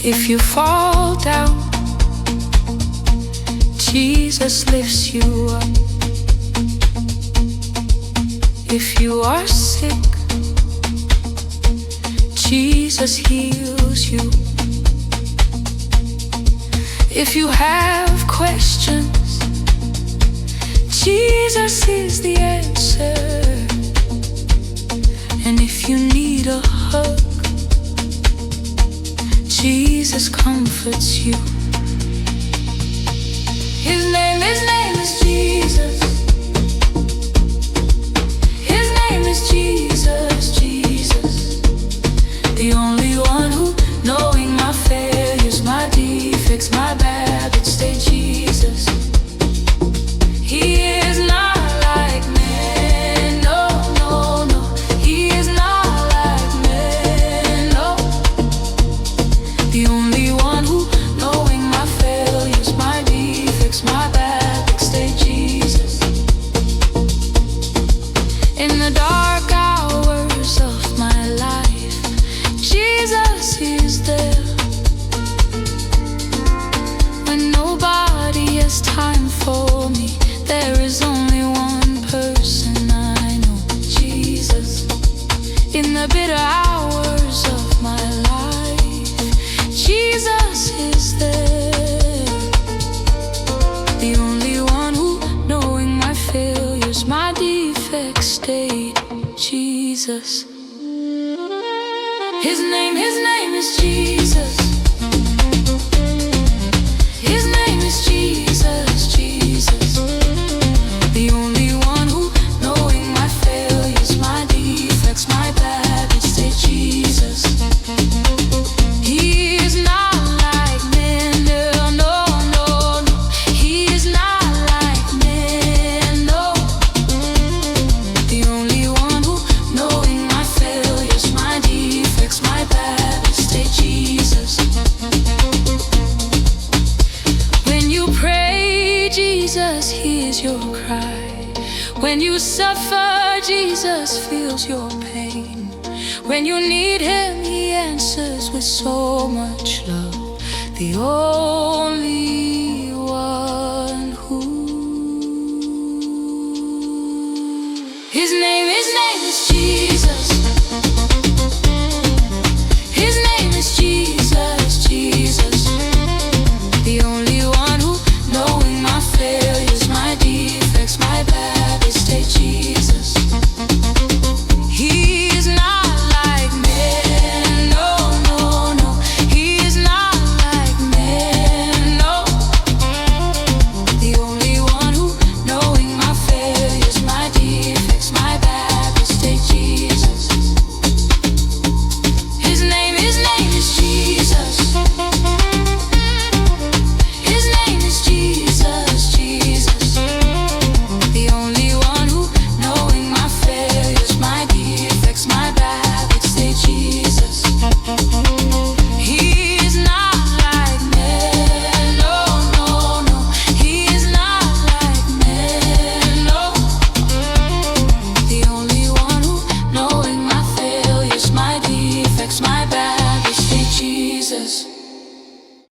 If you fall down, Jesus lifts you up. If you are sick, Jesus heals you. If you have questions, Jesus is the answer. And if you need a hug, Jesus comforts you. His name is Jesus. His name is Jesus, Jesus. The only one who, knowing my failures, my defects, my bad habits, stay Jesus. He is not like man, no, no, no. He is not like man, no. The only one who, knowing my failures, my defects, my bad habits, stay Jesus. In the dark hours of my life, Jesus is there. When nobody has time for me, there is only one person I know, Jesus. In the bitter hours of my life, Jesus is there. The only one who, knowing my failures, my defects, stayed Jesus. His name is Jesus. His name is Jesus, Jesus. The only one who, knowing my failures, my defects, my bad habits, stay Jesus. He is not like man, no, no, no, no. He is not like man, no. The only one who, knowing my failures, my defects, my bad habits, stay Jesus. When you pray, Jesus hears your cry. When you suffer, Jesus feels your pain. When you need Him, He answers with so much love. The only